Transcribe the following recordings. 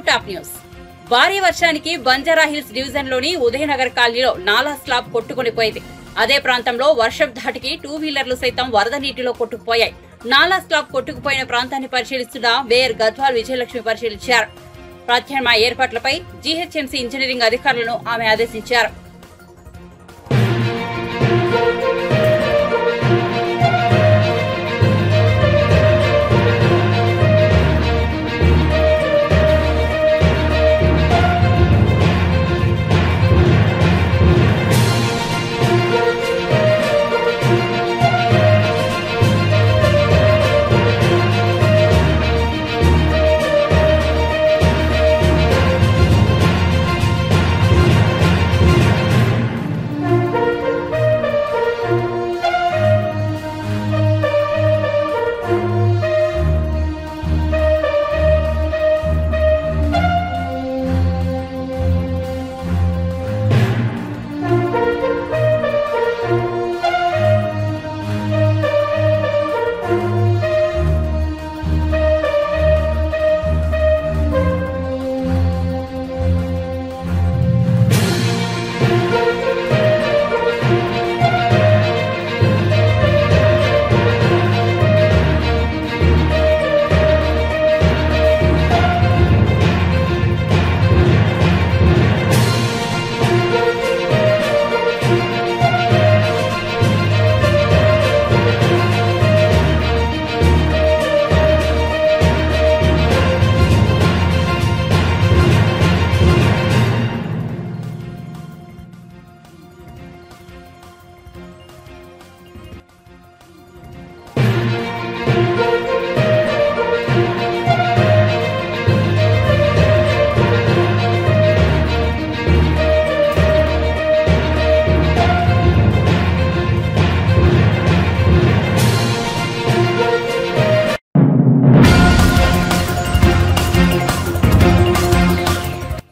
Top news. భారీ వర్షానికి Banjara Hills division లోని ఉదయనగర్ కాలనీలో నాలా స్లాబ్ కొట్టుకునిపోయింది. అదే ప్రాంతంలో వర్షం ధాటికి 2 వీలర్లు సైతం వరద నీటిలో కొట్టుకుపోయాయి. నాలా స్లాబ్ కొట్టుకుపోయిన ప్రాంతాన్ని పరిశీలిస్తున్న మేయర్ గద్వాల్ విజయలక్ష్మి పరిశీలించారు. ప్రత్యామ్నాయ ఏర్పాట్లపై జీహెచ్ఎంసీ ఇంజనీరింగ్ అధికారులను ఆమె ఆదేశించారు.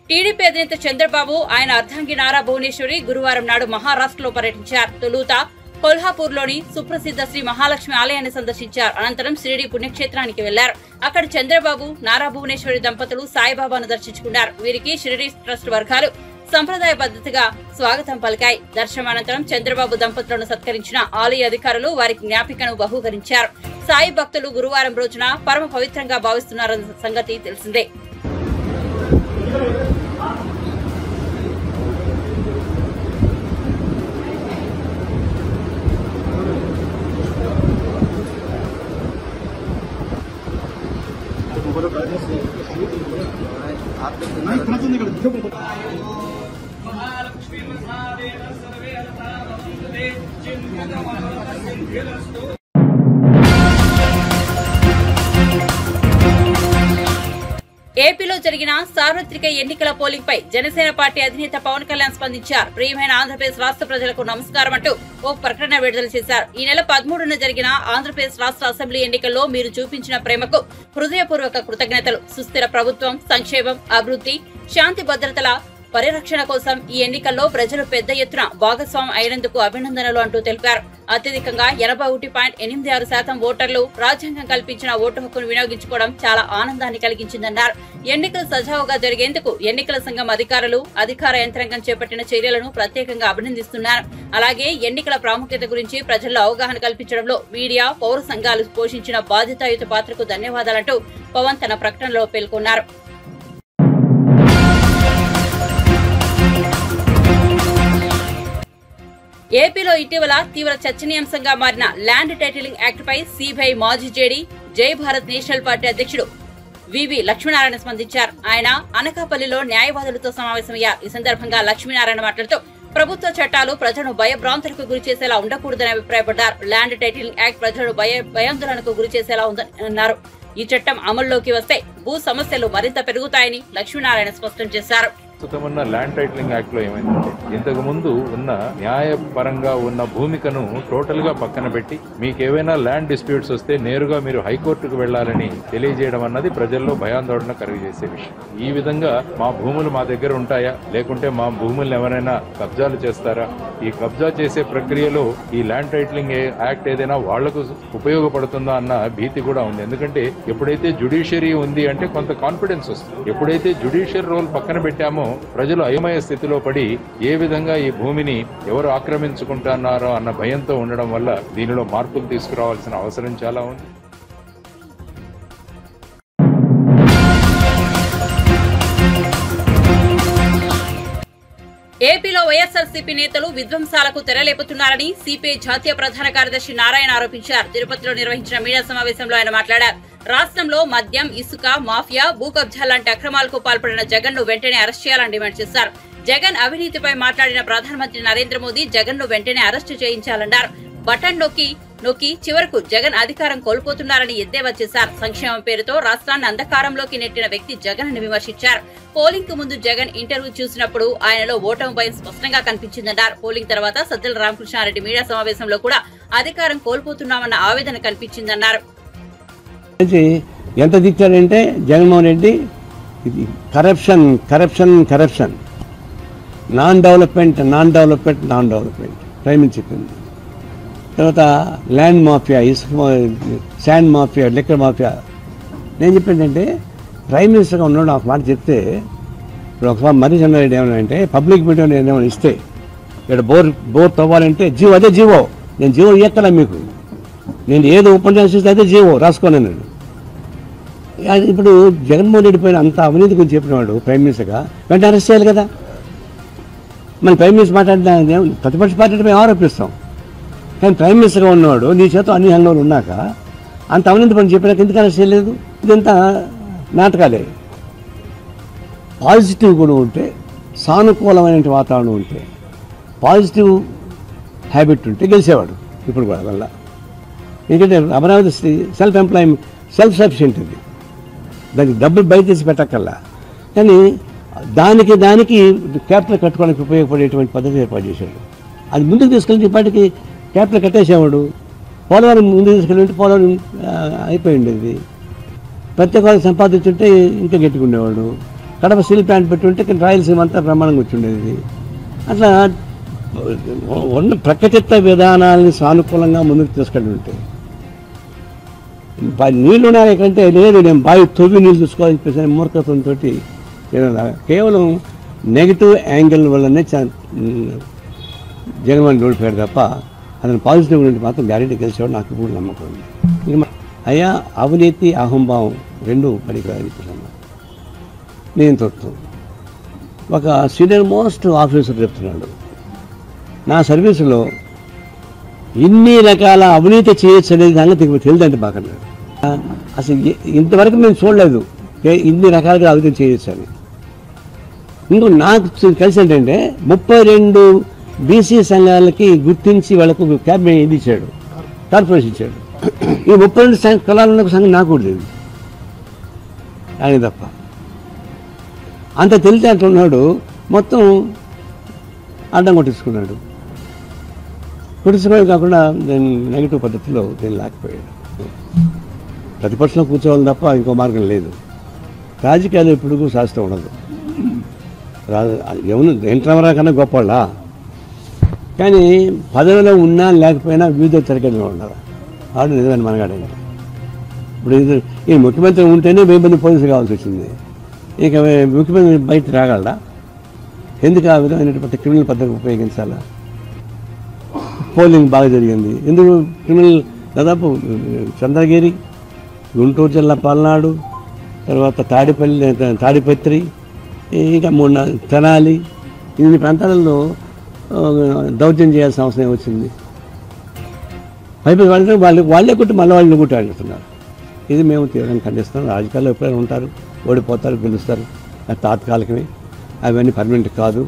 టీడీపీ అధినేత చంద్రబాబు ఆయన అర్ధాంగి నారా భువనేశ్వరి గురువారం నాడు మహారాష్ట్రలో పర్యటించారు. తొలుత కొల్హాపూర్లోని సుప్రసిద్ధ శ్రీ మహాలక్ష్మి ఆలయాన్ని సందర్శించారు. అనంతరం షిరిడి పుణ్యక్షేత్రానికి వెళ్లారు. అక్కడ చంద్రబాబు నారా భువనేశ్వరి దంపతులు సాయిబాబాను దర్శించుకున్నారు. వీరికి షిరిడి ట్రస్ట్ వర్గాలు సంప్రదాయ పద్ధతిగా స్వాగతం పలికాయి. దర్శనానంతరం చంద్రబాబు దంపతులను సత్కరించిన ఆలయ అధికారులు వారి జ్ఞాపికను బహూకరించారు. సాయి భక్తులు గురువారం రోజున పరమ పవిత్రంగా భావిస్తున్నారన్న సంగతి తెలిసిందే. ఏపీలో జరిగిన సార్వత్రిక ఎన్నికల పోలింగ్ పై జనసేన పార్టీ అధినేత పవన్ కళ్యాణ్ స్పందించారు. ప్రియమైన ఆంధ్రప్రదేశ్ రాష్ట్ర ప్రజలకు నమస్కారం అంటూ ఓ ప్రకటన విడుదల చేశారు. ఈ నెల 13న జరిగిన ఆంధ్రప్రదేశ్ రాష్ట్ర అసెంబ్లీ ఎన్నికల్లో మీరు చూపించిన ప్రేమకు హృదయపూర్వక కృతజ్ఞతలు. సుస్థిర ప్రభుత్వం, సంక్షేమం, అభివృద్ధి, శాంతి భద్రతల పరిరక్షణ కోసం ఈ ఎన్నికల్లో ప్రజలు పెద్ద ఎత్తున భాగస్వామ్యం అయినందుకు అభినందనలు అంటూ తెలిపారు. అత్యధికంగా 81.86% ఓటర్లు రాజ్యాంగం కల్పించిన ఓటు హక్కును వినియోగించుకోవడం చాలా ఆనందాన్ని కలిగించిందన్నారు. ఎన్నికలు సజావుగా జరిగేందుకు ఎన్నికల సంఘం అధికారులు, అధికార యంత్రాంగం చేపట్టిన చర్యలను ప్రత్యేకంగా అభినందిస్తున్నారు. అలాగే ఎన్నికల ప్రాముఖ్యత గురించి ప్రజల్లో అవగాహన కల్పించడంలో మీడియా, పౌర సంఘాలు పోషించిన బాధ్యతాయుత పాత్రకు ధన్యవాదాలంటూ పవన్ తన ప్రకటనలో పేర్కొన్నారు. ఏపీలో ఇటీవల తీవ్ర చర్చనీయాంశంగా మారిన ల్యాండ్ టైటిలింగ్ యాక్ట్ పై సిబిఐ మాజీ జేడీ, జై భారత్ నేషనల్ పార్టీ అధ్యక్షుడు వివి లక్ష్మీనారాయణ స్పందించారు. ఆయన అనకాపల్లిలో న్యాయవాదులతో సమావేశమయ్యారు. ఈ సందర్భంగా లక్ష్మీనారాయణ మాట్లాడుతూ ప్రభుత్వ చట్టాలు ప్రజలను భయభ్రాంతులకు గురి చేసేలా ఉండకూడదని అభిప్రాయపడ్డారు. ల్యాండ్ టైటిలింగ్ యాక్ట్ ప్రజలను భయాందోళనకు గురి చేసేలా ఉందని అన్నారు. ఈ చట్టం అమల్లోకి వస్తే భూ సమస్యలు మరింత పెరుగుతాయని లక్ష్మీనారాయణ స్పష్టం చేశారు. ప్రస్తుతమున్న ల్యాండ్ టైటిలింగ్ యాక్ట్ లో ఏమైందంటే ఇంతకు ముందు ఉన్న న్యాయపరంగా ఉన్న భూమికను టోటల్ గా పక్కన పెట్టి మీకు ఏవైనా ల్యాండ్ డిస్ప్యూట్స్ వస్తే నేరుగా మీరు హైకోర్టుకు వెళ్లాలని తెలియజేయడం అన్నది ప్రజల్లో భయాందోళన కలుగజేసే విషయం. ఈ విధంగా మా భూములు మా దగ్గర ఉంటాయా, లేకుంటే మా భూములను ఎవరైనా కబ్జాలు చేస్తారా, ఈ కబ్జా చేసే ప్రక్రియలో ఈ ల్యాండ్ టైటిలింగ్ యాక్ట్ ఏదైనా వాళ్లకు ఉపయోగపడుతుందా అన్న భీతి కూడా ఉంది. ఎందుకంటే ఎప్పుడైతే జ్యుడిషియరీ ఉంది అంటే కొంత కాన్ఫిడెన్స్ వస్తుంది. ఎప్పుడైతే జ్యుడిషియల్ రోల్ పక్కన పెట్టామో ప్రజలు అయోమయ స్థితిలో పడి ఏ విధంగా ఈ భూమిని ఎవరు ఆక్రమించుకుంటున్నారో అన్న భయంతో ఉండడం వల్ల దీనిలో మార్పులు తీసుకురావాల్సిన అవసరం చాలా ఉంది. ఏపీలో వైఎస్ఆర్సీపీ నేతలు విధ్వంసాలకు తెరలేపుతున్నారని సిపిఐ జాతీయ ప్రధాన కార్యదర్శి నారాయణ ఆరోపించారు. తిరుపతిలో నిర్వహించిన మీడియా సమావేశంలో ఆయన మాట్లాడారు. రాష్ట్రంలో మద్యం, ఇసుక మాఫియా, భూ కబ్జా లాంటి అక్రమాలకు పాల్పడిన జగన్ ను వెంటనే అరెస్ట్ చేయాలని డిమాండ్ చేశారు. జగన్ అవినీతిపై మాట్లాడిన ప్రధానమంత్రి నరేంద్ర మోదీ జగన్ ను వెంటనే అరెస్టు చేయించాలన్నారు. బటన్ నొక్కి చివరకు జగన్ అధికారం కోల్పోతున్నారని ఎద్దేవా చేశారు. సంక్షేమం పేరుతో రాష్ట్రాన్ని అంధకారంలోకి నెట్టిన వ్యక్తి జగన్ ని విమర్శించారు. పోలింగ్ కు ముందు జగన్ ఇంటర్వ్యూ చూసినప్పుడు ఆయనలో ఓటమి భయం స్పష్టంగా కనిపించిందన్నారు. పోలింగ్ తర్వాత సజ్జల రామకృష్ణారెడ్డి మీడియా సమావేశంలో కూడా అధికారం కోల్పోతున్నామన్న ఆవేదన కనిపించిందన్నారు. ఎంత దిచ్చారంటే Jaganmohan Reddy corruption non development prime చెప్పింది. తర్వాత ల్యాండ్ మాఫియా, ఇసుక శాండ్ మాఫియా, లిక్కర్ మాఫియా. నేను చెప్పిందంటే ప్రైమ్ మినిస్టర్గా ఉన్నాడు ఒక మాట చెప్తే, ఇప్పుడు ఒకసారి మర్రి చంద్రారెడ్డి ఏమన్నాడంటే పబ్లిక్ మీడియా ఏమైనా ఇస్తే ఇక్కడ బోర్ తవ్వాలంటే అదే జీవో, నేను జీవో ఇయ్యక్కలా మీకు, నేను ఏదో ఉపన్యాసిస్తే అదే జీవో రాసుకోను అన్నాడు. ఇప్పుడు జగన్మోహన్ రెడ్డి పైన అంత అవినీతి గురించి చెప్పినవాడు ప్రైమ్ మినిస్టర్గా వెంటనే అరెస్ట్ చేయాలి కదా. మన ప్రైమ్ మినిస్టర్ మాట్లాడిన ప్రతిపక్ష పార్టీ మేము ఆరోపిస్తాం, కానీ ప్రైమ్ మినిస్టర్గా ఉన్నవాడు నీ చేత అన్ని హంగంలో ఉన్నాక అంత అవినీతి పని చెప్పినాక ఎందుకు అరెస్ట్ చేయలేదు? ఇదంతా నాటకాలే. పాజిటివ్ కూడా ఉంటే, సానుకూలమైన వాతావరణం ఉంటే, పాజిటివ్ హ్యాబిట్ ఉంటే గెలిచేవాడు ఇప్పుడు కూడా వల్ల. ఎందుకంటే అమరావతి సెల్ఫ్ సఫిషియెంట్ ఇది, దానికి డబ్బులు బయట తీసి పెట్టక్కల్లా, కానీ దానికి క్యాపిటల్ కట్టుకోవడానికి ఉపయోగపడేటువంటి పద్ధతి ఏర్పాటు చేశాడు. అది ముందుకు తీసుకెళ్ళి ఇప్పటికి క్యాపిటల్ కట్టేసేవాడు. పోలవరం ముందుకు తీసుకెళ్ళి పోలవరం అయిపోయింది. ఇది ప్రత్యేక సంపాదించుంటే ఇంకా గట్టిగుండేవాడు. కడప స్టీల్ ప్లాంట్ పెట్టుంటే రాయలసీమ అంతా ప్రమాణంగా వచ్చిండేది. అట్లా ఉన్న ప్రకటిత విధానాలని సానుకూలంగా ముందుకు తీసుకెళ్ళి ఉంటే నీళ్లు ఉన్నాయి కంటే లేదు నేను బావి తొవ్వి నీళ్ళు చూసుకోవాలని చెప్పేసి మూర్ఖత్వంతో కేవలం నెగిటివ్ యాంగిల్ వల్లనే జగన్మోహన్ ఓడిపోయాడు తప్ప అతను పాజిటివ్ నుండి మాత్రం గ్యారెంటీ గెలిచేవాడు నాకు ఇప్పుడు నమ్మకం ఉంది. అయ్యా అవినీతి అహంభావం రెండు పనికిరాని నేను తొత్తు ఒక సీనియర్ మోస్ట్ ఆఫీసర్ చెప్తున్నాడు, నా సర్వీసులో ఇన్ని రకాల అవినీతి చేయొచ్చు అనేది దానికి తెలియదంటే బాకన్నాడు. అసలు ఇంతవరకు మేము చూడలేదు ఇన్ని రకాలుగా అవినీతి చేయొచ్చు అని. ఇంకో నాకు కలిసి ఏంటంటే 32 బీసీ సంఘాలకి గుర్తించి వాళ్ళకు క్యాబినెట్ ఇది ఇచ్చాడు, కార్పొరేషన్ ఇచ్చాడు. ఈ 32 కులాల సంఘం నాకు కూడా తెలియదు ఆయన తప్ప. అంత తెలితే అంటున్నాడు, మొత్తం అడ్డం కొట్టించుకున్నాడు. కొట్టించుకోవడం కాకుండా నేను నెగిటివ్ పద్ధతిలో నేను లేకపోయాడు. ప్రతిపక్షంలో కూర్చోవాలి తప్ప ఇంకో మార్గం లేదు. రాజకీయాలు ఎప్పుడు శాస్త్రం ఉండదు. ఎవరు ఎన్టీ కన్నా గొప్పవాళ్ళ, కానీ పదవిలో ఉన్నా లేకపోయినా వివిధ తరగతిలో ఉండాలి. ఆడు నిజమైన మనగాడండి. ఇప్పుడు ఈ ముఖ్యమంత్రి ఉంటేనే 1000 మంది పోలీసులు కావాల్సి వచ్చింది. ఇక ముఖ్యమంత్రి బయట రాగలడా? ఎందుకు ఆ విధమైనటువంటి క్రిమినల్ పద్ధతి ఉపయోగించాలా? పోలింగ్ బాగా జరిగింది. ఎందుకు క్రిమినల్ దాదాపు చంద్రగిరి, గుంటూరు జిల్లా పల్నాడు, తర్వాత తాడిపత్రి, ఇంకా తెనాలి, ఇన్ని ప్రాంతాలలో దౌర్జన్యం చేయాల్సిన అవసరం వచ్చింది. అయిపోయి వాళ్ళే కొట్టి మళ్ళీ వాళ్ళని కొట్టి ఆడుతున్నారు. ఇది మేము తీవ్రంగా ఖండిస్తాం. రాజకీయాల్లో ఎప్పుడైనా ఉంటారు, ఓడిపోతారు, గెలుస్తారు, అది తాత్కాలికమే, అవన్నీ పర్మనెంట్ కాదు.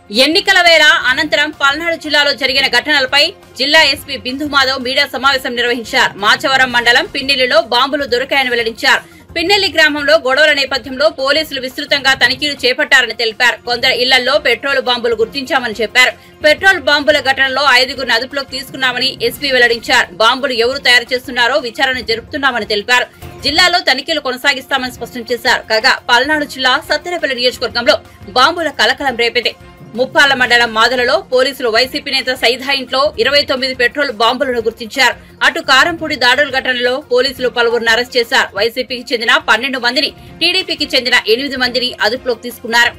ఎన్నికల వేళ అనంతరం పల్నాడు జిల్లాలో జరిగిన ఘటనలపై జిల్లా ఎస్పీ బిందు మాధవ్ మీడియా సమావేశం నిర్వహించారు. మాచవరం మండలం పిన్నెల్లిలో బాంబులు దొరికాయని వెల్లడించారు. పిన్నెల్లి గ్రామంలో గొడవల నేపథ్యంలో పోలీసులు విస్తృతంగా తనిఖీలు చేపట్టారని తెలిపారు. కొందరు ఇళ్లలో పెట్రోల్ బాంబులు గుర్తించామని చెప్పారు. పెట్రోల్ బాంబుల ఘటనలో 5గురిని అదుపులోకి తీసుకున్నామని ఎస్పీ వెల్లడించారు. బాంబులు ఎవరు తయారు చేస్తున్నారో విచారణ జరుపుతున్నామని తెలిపారు. జిల్లాలో తనిఖీలు కొనసాగిస్తామని స్పష్టం చేశారు. కాగా పల్నాడు జిల్లా సత్తెనపల్లి నియోజకవర్గంలో బాంబుల కలకలం రేపింది. ముప్పాళ్ల మండలం మాదలలో పోలీసులు వైసీపీ నేత సైదా ఇంట్లో 29 పెట్రోల్ బాంబులను గుర్తించారు. అటు కారంపూడి దాడుల ఘటనలో పోలీసులు పలువురిని అరెస్ట్ చేశారు. వైసీపీకి చెందిన 12 మందిని, టీడీపీకి చెందిన 8 మందిని అదుపులోకి తీసుకున్నారు.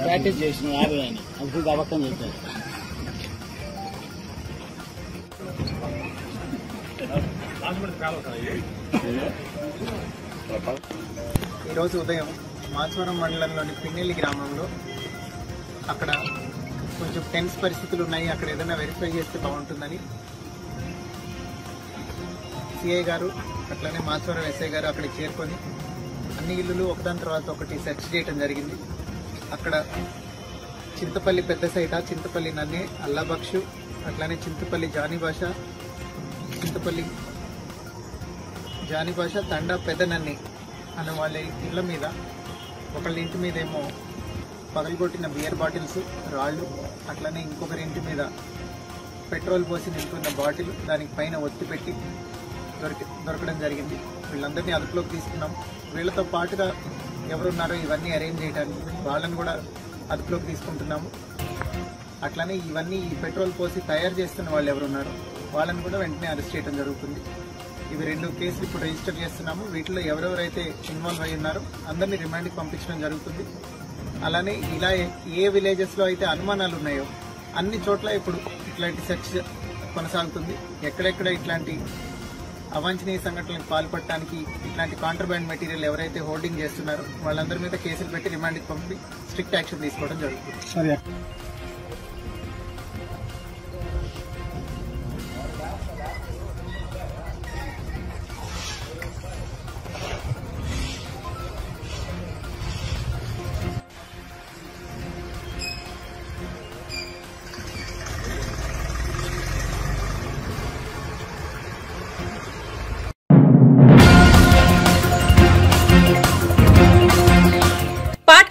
ప్రాక్టీస్ చేసిన 50 అని అప్పుడు అవకం చేశారు. ఈరోజు ఉదయం మాచవరం మండలంలోని పిన్నెల్లి గ్రామంలో అక్కడ కొంచెం టెన్స్ పరిస్థితులు ఉన్నాయి, అక్కడ ఏదైనా వెరిఫై చేస్తే బాగుంటుందని సిఐ గారు అట్లనే మాచవరం ఎస్ఐ గారు అక్కడికి చేరుకొని అన్ని ఇల్లులు ఒకదాని తర్వాత ఒకటి సెర్చ్ చేయడం జరిగింది. అక్కడ చింతపల్లి పెద్ద సైట, చింతపల్లి నన్నే, అల్లాబక్షు, అట్లానే చింతపల్లి జానీభాష, చింతపల్లి జానీభాష, తండా పెద్ద నన్ని అనే వాళ్ళ ఇళ్ల మీద, ఒకళ్ళ ఇంటి మీద ఏమో పగలగొట్టిన బియర్ బాటిల్స్, రాళ్ళు, అట్లనే ఇంకొకరి ఇంటి మీద పెట్రోల్ పోసి నింపున్న బాటిల్, దానికి పైన ఒత్తి పెట్టి దొరకడం జరిగింది. వీళ్ళందరినీ అదుపులోకి తీసుకున్నాం. వీళ్ళతో పాటుగా ఎవరున్నారో ఇవన్నీ అరేంజ్ చేయడానికి వాళ్ళని కూడా అదుపులోకి తీసుకుంటున్నాము. అట్లనే ఇవన్నీ ఈ పెట్రోల్ పోసి తయారు చేస్తున్న వాళ్ళు ఎవరున్నారో వాళ్ళని కూడా వెంటనే అరెస్ట్ చేయడం జరుగుతుంది. ఇవి 2 కేసులు ఇప్పుడు రిజిస్టర్ చేస్తున్నాము. వీటిలో ఎవరెవరైతే ఇన్వాల్వ్ అయి ఉన్నారో అందరినీ రిమాండ్కి పంపించడం జరుగుతుంది. అలానే ఇలా ఏ విలేజెస్లో అయితే అనుమానాలు ఉన్నాయో అన్ని చోట్ల ఇప్పుడు ఇట్లాంటి సెర్చ్ కొనసాగుతుంది. ఎక్కడెక్కడ ఇట్లాంటి అవాంఛనీయ సంఘటనలకు పాల్పడటానికి ఇట్లాంటి కాంట్రాబ్యాండ్ మెటీరియల్ ఎవరైతే హోల్డింగ్ చేస్తున్నారో వాళ్ళందరి మీద కేసులు పెట్టి రిమాండ్కి పంపి స్ట్రిక్ట్ యాక్షన్ తీసుకోవడం జరుగుతుంది.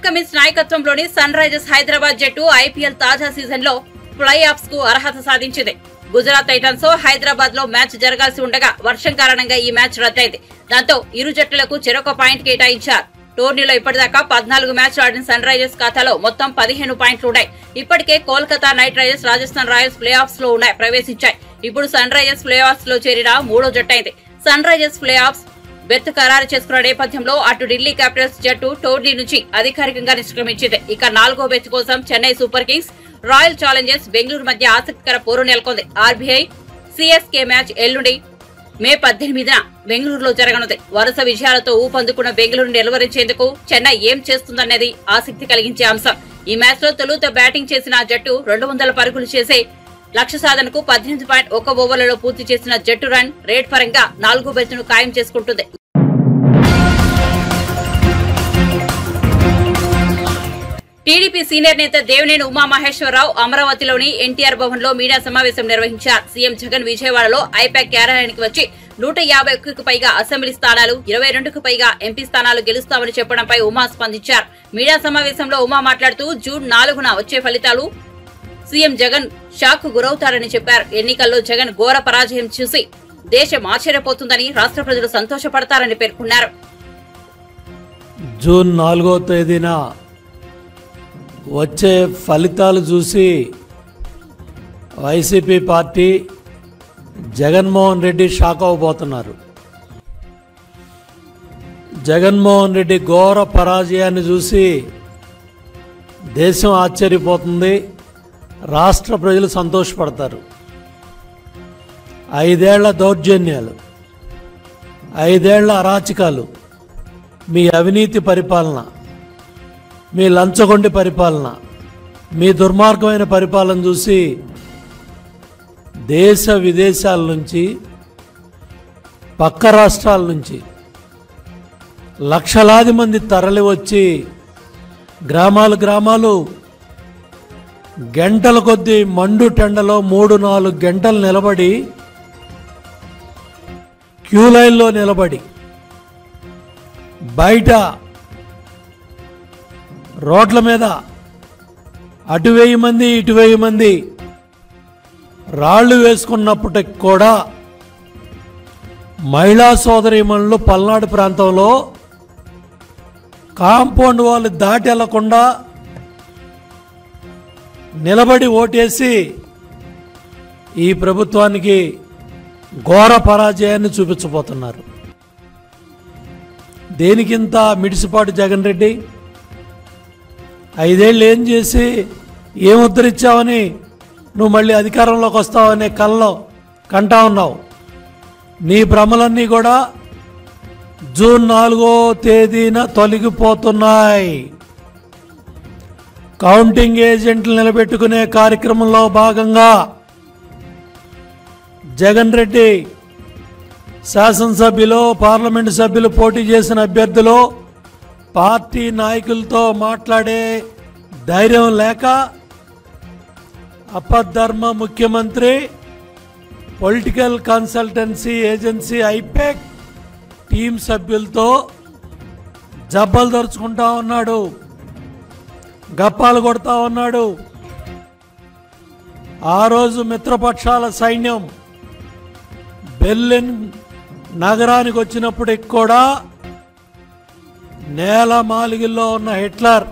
కమిన్స్ నాయకత్వంలోని సన్ రైజర్స్ హైదరాబాద్ జట్టు ఐపీఎల్ తాజా సీజన్ లో ప్లే ఆఫ్స్ కు అర్హత సాధించింది. గుజరాత్ టైటన్స్ తో హైదరాబాద్ లో మ్యాచ్ జరగాల్సి ఉండగా వర్షం కారణంగా ఈ మ్యాచ్ రద్దయింది. దాంతో ఇరు జట్లులకు చెరొక పాయింట్ కేటాయించారు. టోర్నీలో ఇప్పటిదాకా 14 మ్యాచ్లు ఆడిన సన్ రైజర్స్ ఖాతాలో మొత్తం 15 పాయింట్లున్నాయి. ఇప్పటికే Kolkata night riders, Rajasthan Royals play offs లో ప్రవేశించాయి. ఇప్పుడు సన్ రైజర్స్ ప్లే ఆఫ్స్ లో చేరిన 3వ జట్టయింది. Sunrisers playoffs berth ఖరారు చేసుకున్న నేపథ్యంలో అటు ఢిల్లీ క్యాపిటల్స్ జట్టు టోర్నీ నుంచి అధికారికంగా నిష్క్రమించింది. ఇక 4వ బెర్త్ కోసం Chennai super Kings, royal Challengers Bengaluru మధ్య ఆసక్తికర పోరు నెలకొంది. ఆర్బీఐ సిఎస్కే మ్యాచ్ ఎల్లుండి మే 18న బెంగళూరులో జరగనుంది. వరుస విజయాలతో ఊపందుకున్న బెంగళూరును నిలువరించేందుకు చెన్నై ఏం చేస్తుందనేది ఆసక్తి కలిగించే అంశం. ఈ మ్యాచ్ లో తొలుత బ్యాటింగ్ చేసిన జట్టు 200 పరుగులు చేసే లక్ష్య సాధనకు 18.1 ఓవర్లలో పూర్తి చేసిన జట్టు రన్ రేట్ పరంగా 4వ బెర్త్ను ఖాయం చేసుకుంటుంది. టీడీపీ సీనియర్ నేత దేవినేని ఉమామహేశ్వరరావు అమరావతిలోని ఎన్టీఆర్ భవన్ లో మీడియా సమావేశం నిర్వహించారు. సీఎం జగన్ విజయవాడలో ఐపాక్ కార్యాలయానికి వచ్చి 151కు పైగా అసెంబ్లీ స్థానాలు, 22కు పైగా ఎంపీ స్థానాలు గెలుస్తామని చెప్పడంపై ఉమా స్పందించారు. మీడియా సమావేశంలో ఉమా మాట్లాడుతూ జూన్ 4న వచ్చే ఫలితాలు సీఎం జగన్ షాక్ కు గురవుతారని చెప్పారు. ఎన్నికల్లో జగన్ ఘోర పరాజయం చూసి దేశం ఆశ్చర్యపోతుందని, రాష్ట్ర ప్రజలు సంతోషపడతారని పేర్కొన్నారు. జూన్ 4వ తేదీన వచ్చే ఫలితాలు చూసి YCP party Jaganmohan Reddy shock అవబోతున్నారు. జగన్మోహన్ రెడ్డి ఘోర పరాజయాన్ని చూసి దేశం ఆశ్చర్యపోతుంది, రాష్ట్ర ప్రజలు సంతోషపడతారు. 5 ఏళ్ల దౌర్జన్యాలు, 5 ఏళ్ల అరాచకాలు, మీ అవినీతి పరిపాలన, మీ లంచగొండి పరిపాలన, మీ దుర్మార్గమైన పరిపాలన చూసి దేశ విదేశాల నుంచి, పక్క రాష్ట్రాల నుంచి లక్షలాది మంది తరలి వచ్చి గ్రామాలు గంటల కొద్దీ మండు టెండలో 3-4 గంటలు నిలబడి క్యూ లైన్లో నిలబడి బయట రోడ్ల మీద అటు 1000 మంది ఇటు 1000 మంది రాళ్లు వేసుకున్నప్పటికి కూడా మహిళా సోదరీమణులు పల్నాడు ప్రాంతంలో కాంపౌండ్ వాళ్ళు దాటి వెళ్లకుండా నిలబడి ఓటేసి ఈ ప్రభుత్వానికి ఘోర పరాజయాన్ని చూపించబోతున్నారు. దేనికింత మిడిసిపాటు జగన్ రెడ్డి? 5 ఏళ్ళు ఏం చేసి ఏం ఉద్ధరించావని నువ్వు మళ్ళీ అధికారంలోకి వస్తావనే కల్లో కంటా ఉన్నావు. నీ భ్రమలన్నీ కూడా జూన్ 4వ తేదీన తొలగిపోతున్నాయి. కౌంటింగ్ ఏజెంట్లు నిలబెట్టుకునే కార్యక్రమంలో భాగంగా జగన్ రెడ్డి శాసనసభ్యులు, పార్లమెంటు సభ్యులు పోటీ చేసిన అభ్యర్థులు పార్టీ నాయకులతో మాట్లాడే ధైర్యం లేక అపధర్మ ముఖ్యమంత్రి political consultancy agency IPAC team సభ్యులతో జబ్బలు దరుచుకుంటా ఉన్నాడు, గప్పాలు కొడతా ఉన్నాడు. ఆ రోజు మిత్రపక్షాల సైన్యం బెర్లిన్ నగరానికి వచ్చినప్పటికి కూడా నేల మాలిగిల్లో ఉన్న హిట్లర్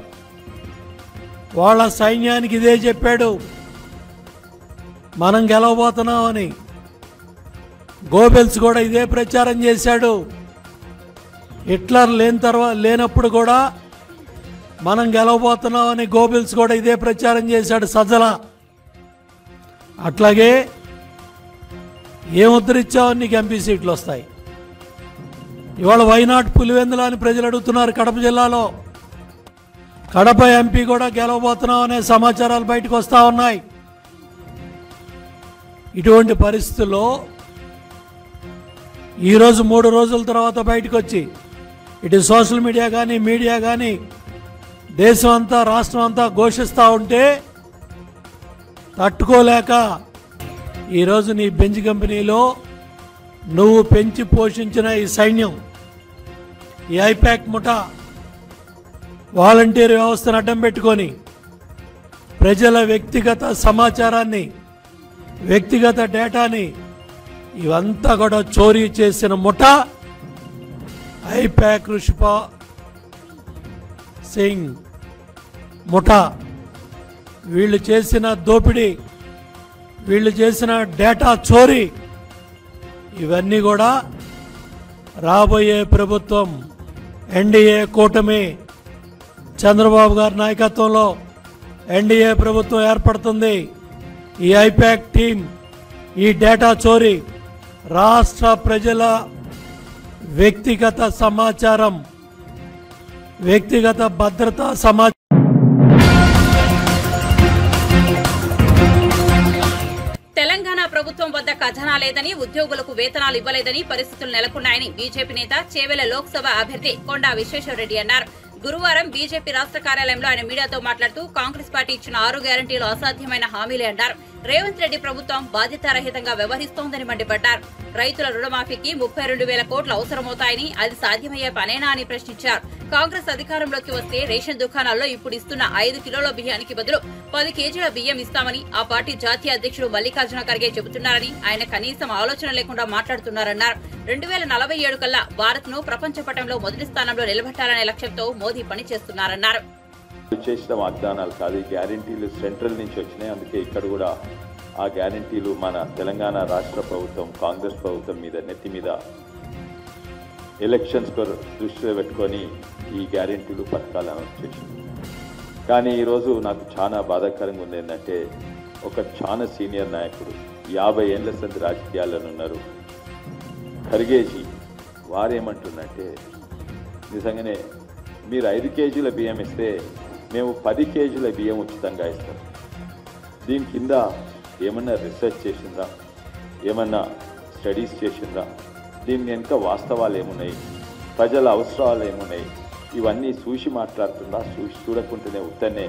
వాళ్ళ సైన్యానికి ఇదే చెప్పాడు, మనం గెలవబోతున్నామని. గోబెల్స్ కూడా ఇదే ప్రచారం చేశాడు. హిట్లర్ లేనప్పుడు కూడా మనం గెలవబోతున్నామని గోబెల్స్ కూడా ఇదే ప్రచారం చేశాడు సజ్జల. అట్లాగే ఏం ఉద్ధరించావని నీకు ఎంపీ సీట్లు వస్తాయి. ఇవాళ వైనాట్ పులివెందుల అని ప్రజలు అడుగుతున్నారు. కడప జిల్లాలో కడప ఎంపీ కూడా గెలవబోతున్నాం అనే సమాచారాలు బయటకు వస్తూ ఉన్నాయి. ఇటువంటి పరిస్థితుల్లో ఈరోజు 3 రోజుల తర్వాత బయటకు వచ్చి ఇటు సోషల్ మీడియా కానీ మీడియా కానీ దేశం అంతా రాష్ట్రం అంతా ఘోషిస్తూ ఉంటే తట్టుకోలేక ఈరోజు నీ బెంచ్ కంపెనీలో నువ్వు పెంచి పోషించిన ఈ సైన్యం, ఈ ఐపాక్ ముఠా వాలంటీర్ వ్యవస్థను అడ్డం పెట్టుకొని ప్రజల వ్యక్తిగత సమాచారాన్ని, వ్యక్తిగత డేటాని ఇవంతా కూడా చోరీ చేసిన ముఠా ఐపాక్ రుషిపా సింగ్ ముఠా. వీళ్ళు చేసిన దోపిడీ, వీళ్ళు చేసిన డేటా చోరీ ఇవన్నీ కూడా రాబోయే ప్రభుత్వం ఎన్డీఏ కూటమి చంద్రబాబు గారి నాయకత్వంలో ఎన్డీఏ ప్రభుత్వం ఏర్పడుతుంది. ఈ ఐపాక్ టీం, ఈ డేటా చోరీ రాష్ట్ర ప్రజల వ్యక్తిగత సమాచారం, వ్యక్తిగత భద్రతా సమాచారం తెలంగాణ ప్రభుత్వం వద్ద ఖజానా లేదని, ఉద్యోగులకు వేతనాలు ఇవ్వలేదని పరిస్థితులు నెలకొన్నాయని బీజేపీ నేత చేవెళ్ల లోక్సభ అభ్యర్థి కొండా విశ్వేశ్వరరెడ్డి అన్నారు. గురువారం బీజేపీ రాష్ట్ర కార్యాలయంలో ఆయన మీడియాతో మాట్లాడుతూ కాంగ్రెస్ పార్టీ ఇచ్చిన 6 గ్యారంటీలు అసాధ్యమైన హామీలే అన్నారు. రేవంత్ రెడ్డి ప్రభుత్వం బాధ్యతారహితంగా వ్యవహరిస్తోందని మండిపడ్డారు. రైతుల రుణమాఫీకి 32,000 కోట్లు అవసరమవుతాయని, అది సాధ్యమయ్యే పనేనా అని ప్రశ్నించారు. కాంగ్రెస్ అధికారంలోకి వస్తే రేషన్ దుకాణాల్లో ఇప్పుడు ఇస్తున్న 5 కిలోల బియ్యానికి బదులు 10 కేజీల బియ్యం ఇస్తామని ఆ పార్టీ జాతీయ అధ్యక్షుడు మల్లికార్జున ఖర్గే చెబుతున్నారని, ఆయన కనీసం ఆలోచన లేకుండా మాట్లాడుతున్నారన్నారు. 2047 కల్లా భారత్ ను ప్రపంచ పటంలో మొదటి స్థానంలో నిలబెట్టాలనే లక్ష్యంతో మోదీ పనిచేస్తున్నారన్నారు. చేసిన వాగ్దానాలు కాదు, ఈ గ్యారంటీలు సెంట్రల్ నుంచి వచ్చినాయి. అందుకే ఇక్కడ కూడా ఆ గ్యారంటీలు మన తెలంగాణ రాష్ట్ర ప్రభుత్వం, కాంగ్రెస్ ప్రభుత్వం మీద నెత్తి మీద ఎలక్షన్స్ దృష్టిలో పెట్టుకొని ఈ గ్యారంటీలు పథకాలు అనౌన్స్ చేసింది. కానీ ఈరోజు నాకు చాలా బాధాకరంగా ఉంది ఏంటంటే, ఒక చాలా సీనియర్ నాయకుడు 50 ఏళ్ల సంది రాజకీయాల్లో ఉన్నారు ఖర్గేజీ, వారేమంటున్నట్టే నిజంగానే మీరు 5 కేజీల బియ్యం ఇస్తే మేము 10 కేజీల బియ్యం ఉచితంగా ఇస్తాం. దీని కింద ఏమన్నా రీసెర్చ్ చేసిందా, ఏమన్నా స్టడీస్ చేసిందా, దీని వెనుక వాస్తవాలు ఏమున్నాయి, ప్రజల అవసరాలు ఏమున్నాయి, ఇవన్నీ చూసి మాట్లాడుతుందా? చూడకుంటేనే ఉత్తనే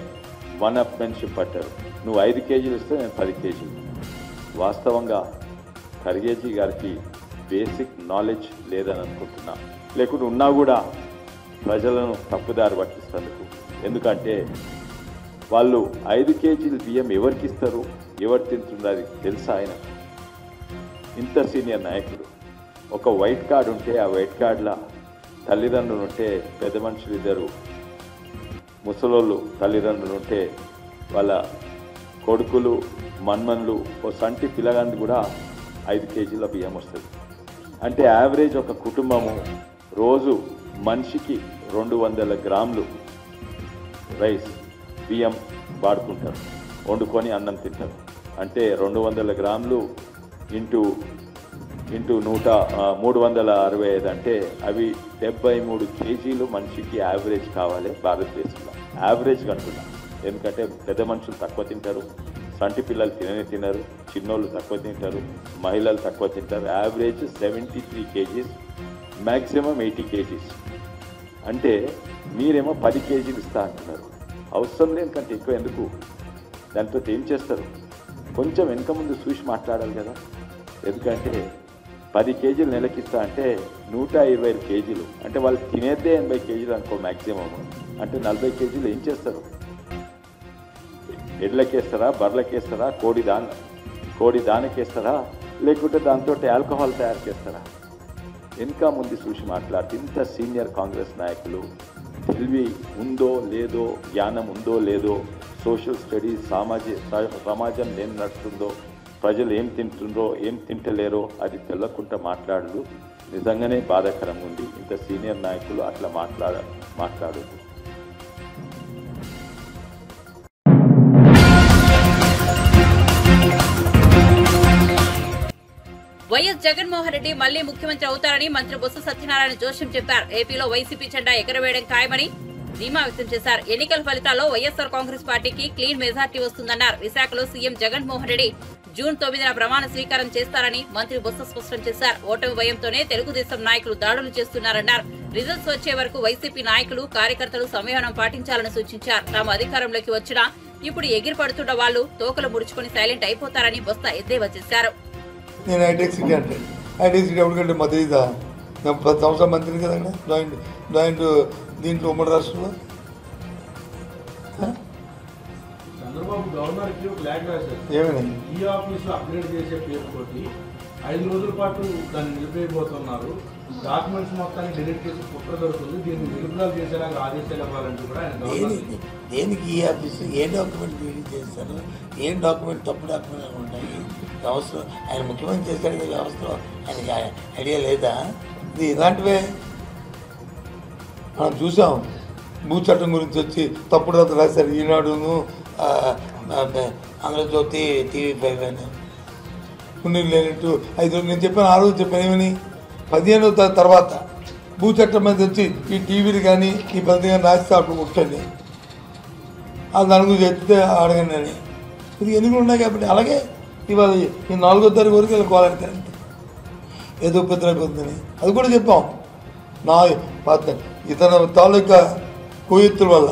వన్ అప్మెన్షిప్ పట్టారు. నువ్వు 5 కేజీలు ఇస్తే నేను 10 కేజీలు. వాస్తవంగా ఖర్గేజీ గారికి బేసిక్ నాలెడ్జ్ లేదని అనుకుంటున్నా, లేకుంటే ఉన్నా కూడా ప్రజలను తప్పుదారి పట్టిస్తేందుకు. ఎందుకంటే వాళ్ళు 5 కేజీల బియ్యం ఎవరికి ఇస్తారు, ఎవరు తింటున్నారు తెలుసా? ఆయన ఇంత సీనియర్ నాయకుడు. ఒక వైట్ కార్డు ఉంటే ఆ వైట్ కార్డులో తల్లిదండ్రులు ఉంటే, పెద్ద మనుషులు ఇద్దరు ముసలోళ్ళు తల్లిదండ్రులు ఉంటే వాళ్ళ కొడుకులు మన్మన్లు ఓ సంటి పిల్లగాంది కూడా 5 కేజీల బియ్యం వస్తుంది. అంటే యావరేజ్ ఒక కుటుంబము రోజు మనిషికి 200 గ్రాములు రైస్ బియ్యం వాడుకుంటారు, వండుకొని అన్నం తింటారు. అంటే 200 గ్రాములు ఇంటూ 365 అంటే అవి 73 కేజీలు మనిషికి యావరేజ్ కావాలి భారతదేశంలో. యావరేజ్ అంటున్నా, ఎందుకంటే పెద్ద మనుషులు తక్కువ తింటారు, సంటి పిల్లలు తినరు, చిన్నోళ్ళు తక్కువ తింటారు, మహిళలు తక్కువ తింటారు. Average 73 kgs, maximum 80 kgs. అంటే మీరేమో 10 కేజీలు ఇస్తా అంటున్నారు. అవసరం లేని కంటే ఎక్కువ ఎందుకు? దాంతో ఏం చేస్తారు? కొంచెం వెనక ముందు చూసి మాట్లాడాలి కదా. ఎందుకంటే 10 కేజీలు నెలకిస్తా అంటే 125 కేజీలు, అంటే వాళ్ళు తినేదే 80 కేజీలు అనుకో మ్యాక్సిమం. అంటే 40 కేజీలు ఏం చేస్తారు? ఎడ్లకేస్తారా, బర్రెలకేస్తారా, కోడి దానకేస్తారా, లేకుంటే దాంతో ఆల్కహాల్ తయారు చేస్తారా? వెనుక ముందు చూసి మాట్లాడితే ఇంత సీనియర్ కాంగ్రెస్ నాయకులు తెలివి ఉందో లేదో, జ్ఞానం ఉందో లేదో, సోషల్ స్టడీస్, సమాజం ఏం నడుస్తుందో, ప్రజలు ఏం తింటుండ్రో ఏం తింటలేరో అది తెల్లకుండా మాట్లాడదు. నిజంగానే బాధాకరంగా ఉంది. ఇంత సీనియర్ నాయకులు అట్లా మాట్లాడదు. వైఎస్ జగన్మోహన్ రెడ్డి మళ్లీ ముఖ్యమంత్రి అవుతారని మంత్రి బొత్స సత్యనారాయణ జోస్యం చెప్పారు. ఏపీలో వైసీపీ జెండా ఎగరవేయడం ఖాయమని ధీమా వ్యక్తం చేశారు. ఎన్నికల ఫలితాల్లో వైఎస్సార్ కాంగ్రెస్ పార్టీకి క్లీన్ మెజార్టీ వస్తుందన్నారు. విశాఖలో సీఎం జగన్మోహన్ రెడ్డి జూన్ 9న ప్రమాణ స్వీకారం చేస్తారని మంత్రి బొత్స స్పష్టం చేశారు. ఓటమి భయంతోనే తెలుగుదేశం నాయకులు దాడులు చేస్తున్నారన్నారు. రిజల్ట్స్ వచ్చే వరకు వైసీపీ నాయకులు, కార్యకర్తలు సంయమనం పాటించాలని సూచించారు. తాము అధికారంలోకి వచ్చినా ఇప్పుడు ఎగిరి పడుతున్న వాళ్లు తోకలు ముడుచుకుని సైలెంట్ అయిపోతారని బొత్స ఎద్దేవా చేశారు. నేను హైటెక్ సిటీ అంటే హైటెక్ సిటీ ఎవరికంటే మా తెలీదా? నేను 10 సంవత్సరాల మంత్రిని కదండి జాయింట్ దీంట్లో ఉమ్మడి రాష్ట్రంలో. చంద్రబాబు గవర్నర్కి ఒక ల్యాగ్ రాశారు. ఏమని? ఈ ఆఫీసు అప్గ్రేడ్ చేసే పేరుతోటి 5 రోజుల పాటు దాన్ని నిలిపేయబోతున్నారు. డాక్యుమెంట్స్ మొత్తాన్ని డిలీట్ చేసి కుట్ర దొరుకుతుంది. దీన్ని విడుదల చేసేలాగా ఆదేశాలు ఇవ్వాలంటూ కూడా ఆయన దేనికి ఈ ఆఫీసు ఏ డాక్యుమెంట్ డిలీట్ చేస్తారు? ఏం డాక్యుమెంట్ తప్పు డాక్యుమెంట్ ఉంటాయి? వ్యవస్థలో ఆయన ముఖ్యమంత్రి చేశాడు కదా, వ్యవస్థలో ఆయనకి ఐడియా లేదా? ఇది ఇలాంటివే మనం చూసాం. భూ చట్టం గురించి వచ్చి తప్పుడు రాత రాశారు. ఈనాడును, ఆంధ్రజ్యోతి, TV5 అని కొన్ని లేనట్టు 5 రోజులు నేను చెప్పాను. ఆ రోజు చెప్పాను ఏమని? 15 తర్వాత భూ చట్టం మీద వచ్చి ఈ టీవీలు కానీ ఈ పద్ధతి కానీ రాస్తే అప్పుడు కూర్చొని దాని గురించి ఎత్తితే అడగండి అని. ఇది ఎన్నికలు ఉన్నాయి కాబట్టి అలాగే ఇవాళ ఈ 4వ తారీఖు వరకు వెళ్ళి కరెంట్ ఏదో ఉపద్రవపోతుందని అది కూడా చెప్పాం. ఇతర తాలూకా కుయుత్తుల వల్ల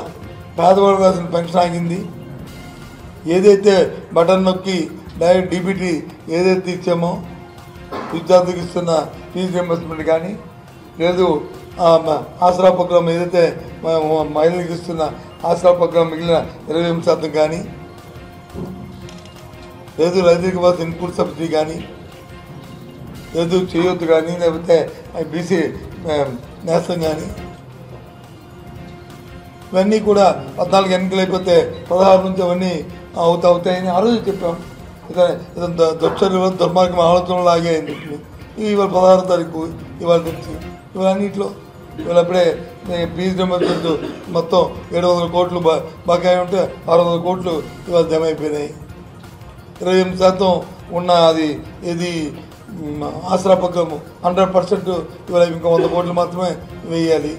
పేదవాళ్ళకు రాసిన పెన్షన్ ఆగింది. ఏదైతే బటన్ నొక్కి డైరెక్ట్ డీబీటీ ఏదైతే ఇచ్చామో విద్యార్థులకు ఇస్తున్న ఫీజు రియంబర్స్మెంట్ కానీ, లేదు ఆసరా ప్రోగ్రాం ఏదైతే మహిళలకు ఇస్తున్న ఆసరా ప్రోగ్రాం మిగిలిన 20% కానీ, లేదు రైతులకు ఇవ్వాల్సిన ఇన్పుట్ సబ్సిడీ కానీ, లేదు చేయొద్దు కానీ, లేకపోతే బీసీ నేస్తం కానీ, ఇవన్నీ కూడా 14 ఎన్నికలు అయిపోతే 16 నుంచి అవన్నీ అవుతాయని ఆ రోజు చెప్పాం. దుర్మార్గం ఆలోచనలు లాగేయండి. ఇవాళ 16వ తారీఖు ఇవాళ నుంచి ఇవన్నింటిలో ఇప్పుడే ఫీజు రియంబర్స్మెంట్ మొత్తం 700 కోట్లు బకాయి ఉంటే 600 కోట్లు ఇవాళ జమ అయిపోయినాయి. 28% ఉన్న అది ఇది ఆసరా పక్కము 100% ఇవాళ ఇంకా 100 కోట్లు మాత్రమే వేయాలి.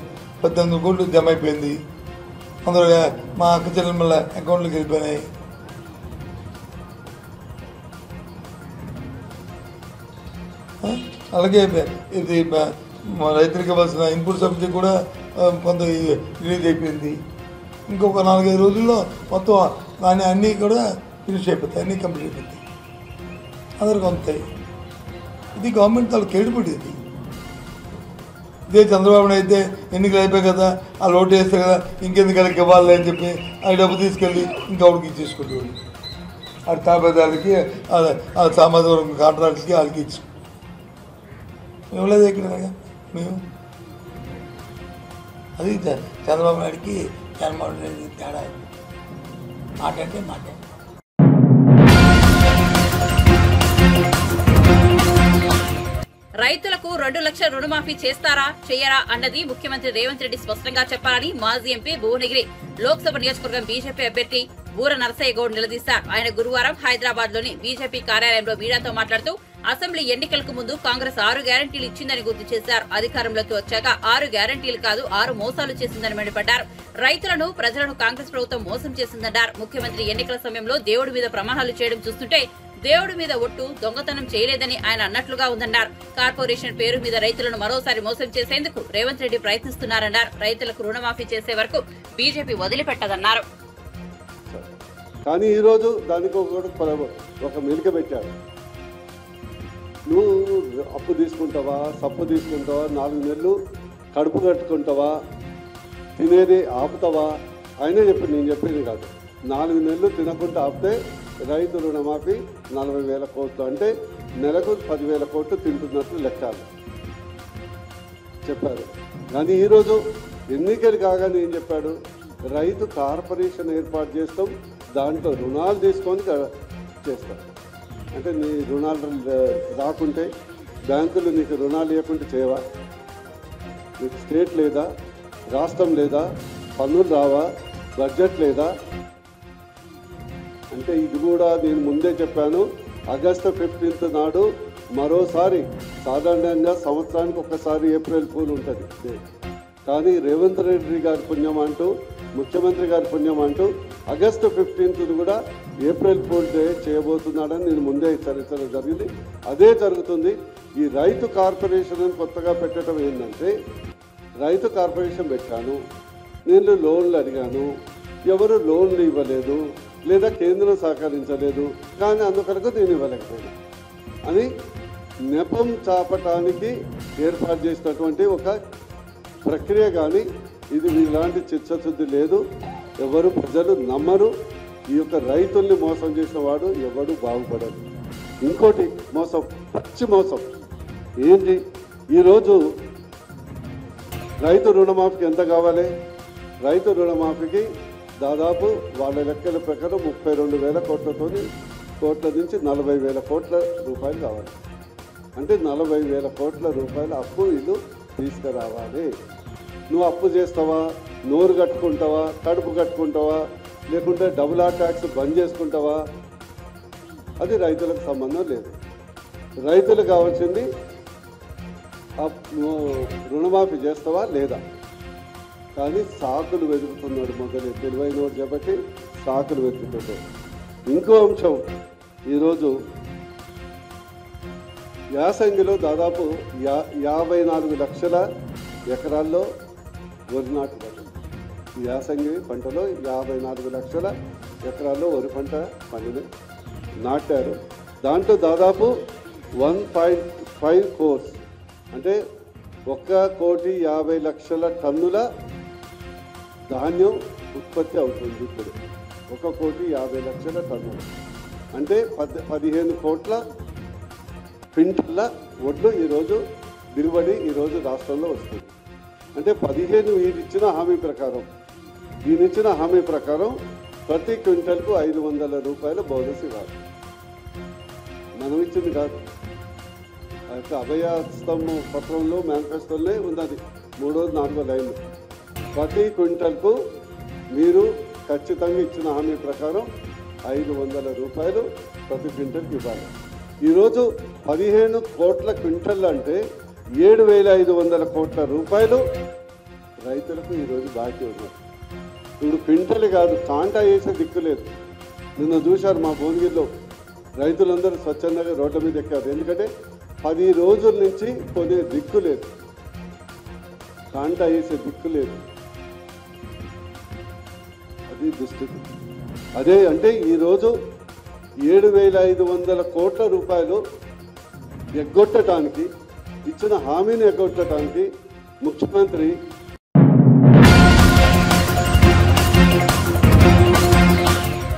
18 కోట్లు జమ అయిపోయింది. అందులో మా అక్క చెల్లెమ్మల అకౌంట్లోకి వెళ్ళిపోయినాయి. అలాగే ఇది రైతులకు ఇవ్వాల్సిన ఇన్పుట్ సబ్సిడీ కూడా కొంత రిలీజ్ అయిపోయింది. ఇంకొక 4-5 రోజుల్లో మొత్తం అన్నీ కూడా ఫినిష్ అయిపోతాయి, అన్నీ కంప్లీట్ అయిపోతాయి, అందరికి అందుతాయి. ఇది గవర్నమెంట్ తాలూకు కేడుపడి. ఇది ఇదే చంద్రబాబు అయితే ఎన్నికలు అయిపోయాయి కదా, ఆ లోటు వేస్తే కదా ఇంకెందుకు వాళ్ళకి ఇవ్వాలి అని చెప్పి ఆ డబ్బు తీసుకెళ్ళి ఇంకొకటికి ఇచ్చేసుకుంటాడు. ఆ తాపేదాలకి ఆ సామాజిక వర్గం కాంట్రాక్ట్కి వాళ్ళకి ఇచ్చు ఇవ్వలేదు ఇక్కడ మేము. అది చంద్రబాబు నాయుడికి జగన్మోహన్ రెడ్డి తేడా. మాట అంటే మాట. రైతులకు 2 లక్షల రుణమాఫీ చేస్తారా చేయరా అన్నది ముఖ్యమంత్రి రేవంత్ రెడ్డి స్పష్టంగా చెప్పాలని మాజీ ఎంపీ భువనగిరి లోక్సభ నియోజకవర్గం బీజేపీ అభ్యర్థి బూర నరసయ్య గౌడ్ నిలదీశారు. ఆయన గురువారం హైదరాబాద్ లోని బీజేపీ కార్యాలయంలో మీడియాతో మాట్లాడుతూ అసెంబ్లీ ఎన్నికలకు ముందు కాంగ్రెస్ 6 గ్యారంటీలు ఇచ్చిందని గుర్తు చేశారు. అధికారంలోకి వచ్చాక 6 గ్యారంటీలు కాదు 6 మోసాలు చేసిందని మండిపడ్డారు. రైతులను ప్రజలను కాంగ్రెస్ ప్రభుత్వం మోసం చేసిందన్నారు. ముఖ్యమంత్రి ఎన్నికల సమయంలో దేవుడి మీద ప్రమాణాలు చేయడం చూస్తుంటే దేవుడి మీద ఒట్టు దొంగతనం చేయలేదని ఆయన అన్నట్లుగా ఉందన్నారు. కార్పొరేషన్ పేరు మీద రైతులను మరోసారి మోసం చేసేందుకు రేవంత్ రెడ్డి ప్రయత్నిస్తున్నారన్నారు. రైతులకు రుణమాఫీ చేసే వరకు బీజేపీ వదిలిపెట్టదన్నారు. కానీ ఈరోజు దానికి ఒక మెలిక పెట్టారు. నువ్వు అప్పు తీసుకుంటావా, సప్పు తీసుకుంటావా, 4 నెలలు కడుపు కట్టుకుంటావా, తినేది ఆపుతావా అయినా చెప్పి నేను చెప్పేది కాదు. 4 నెలలు తినకుండా ఆపితే రైతు రుణమాఫీ 40,000 కోట్లు, అంటే నెలకు 10,000 కోట్లు తింటున్నట్లు లెక్కాలి చెప్పారు. కానీ ఈరోజు ఎన్నికలు కాగానే ఏం చెప్పాడు, రైతు కార్పొరేషన్ ఏర్పాటు చేస్తాం, దాంట్లో రుణాలు తీసుకొని చేస్తాం. అంటే నీ రుణాలు రాకుంటే బ్యాంకులు నీకు రుణాలు ఇవ్వకుంటే చేయవా? నీకు స్టేట్ లేదా, రాష్ట్రం లేదా, పన్నులు రావా, బడ్జెట్ లేదా? అంటే ఇది కూడా నేను ముందే చెప్పాను. ఆగస్టు 15 నాడు మరోసారి, సాధారణంగా సంవత్సరానికి ఒకసారి ఏప్రిల్ ఫూల్ ఉంటుంది, కానీ రేవంత్ రెడ్డి గారి పుణ్యం అంటూ, ముఖ్యమంత్రి గారి పుణ్యం అంటూ ఆగస్టు 15 కూడా ఏప్రిల్ ఫూల్ డే చేయబోతున్నాడని నేను ముందే హెచ్చరించడం జరిగింది. అదే జరుగుతుంది. ఈ రైతు కార్పొరేషన్ అని కొత్తగా పెట్టడం ఏంటంటే, రైతు కార్పొరేషన్ పెట్టాను, నేను లోన్లు అడిగాను, ఎవరు లోన్లు ఇవ్వలేదు లేదా కేంద్రం సహకరించలేదు, కానీ అందుకొరకు నేను ఇవ్వలేకపోయినా అని నెపం చాపటానికి ఏర్పాటు చేసినటువంటి ఒక ప్రక్రియ. కానీ ఇది ఇలాంటి చిత్తశుద్ధి లేదు, ఎవరు ప్రజలు నమ్మరు. ఈ యొక్క రైతుల్ని మోసం చేసిన వాడు ఎవడు బాగుపడదు. ఇంకోటి మోసం, పచ్చి మోసం ఏంటి, ఈరోజు రైతు రుణమాఫీకి ఎంత కావాలి? రైతు రుణమాఫీకి దాదాపు వాళ్ళ లెక్కల ప్రకారం 32,000 కోట్ల నుంచి 40,000 కోట్ల రూపాయలు కావాలి. అంటే 40,000 కోట్ల రూపాయల అప్పు వీళ్ళు తీసుకురావాలి. నువ్వు అప్పు చేస్తావా, నోరు కట్టుకుంటావా, కడుపు కట్టుకుంటావా, లేకుంటే డబుల్ ఆర్ ట్యాక్స్ బంద్ చేసుకుంటావా, అది రైతులకు సంబంధం లేదు. రైతులు కావాల్సింది రుణమాఫీ చేస్తావా లేదా. కానీ సాకులు వెతుకుతున్నాడు, మొదలు తెలివైనోడు కాబట్టి సాకులు వెతుకుతున్నాడు. ఇంకో అంశం, ఈరోజు యాసంగిలో దాదాపు 54 లక్షల ఎకరాల్లో వరి నాటు పడింది. యాసంగి పంటలో 54 లక్షల ఎకరాల్లో వరి పంట నాటారు. దాంట్లో దాదాపు 1.5 crores, అంటే 1,50,00,000 టన్నుల ధాన్యం ఉత్పత్తి అవుతుంది. ఇప్పుడు 1,50,00,000 టన్నులు అంటే 15 కోట్ల క్వింటల్ల వడ్లు ఈరోజు దిగుబడి ఈరోజు రాష్ట్రంలో వస్తుంది. అంటే 15 ఈయనిచ్చిన హామీ ప్రకారం ప్రతి క్వింటల్కు 500 రూపాయల బోనస్ ఇవ్వాలి. మనం ఇచ్చింది కాదు, అయితే అభయస్తం పత్రంలో మేనిఫెస్టోలోనే ఉన్నది 3వ 4వ లైన్. ప్రతి క్వింటల్కు మీరు ఖచ్చితంగా ఇచ్చిన హామీ ప్రకారం 500 రూపాయలు ప్రతి క్వింటల్కి ఇవ్వాలి. ఈరోజు 15 కోట్ల క్వింటల్ అంటే 7,500 కోట్ల రూపాయలు రైతులకు ఈరోజు బాకీ ఉన్నారు. ఇప్పుడు క్వింటల్ కాదు, కాంటా వేసే దిక్కు లేదు. నిన్న చూశారు మా భువనగిరిలో రైతులందరూ స్వచ్ఛందంగా రోడ్ల మీద ఎక్కారు. ఎందుకంటే 10 రోజుల నుంచి కొనే దిక్కు లేదు, కాంటా వేసే దిక్కు లేదు. అది దుస్థితి. అదే అంటే ఈరోజు 7,500 కోట్ల రూపాయలు ఎగ్గొట్టడానికి, ఇచ్చిన హామీని ఎగ్గొట్టడానికి ముఖ్యమంత్రి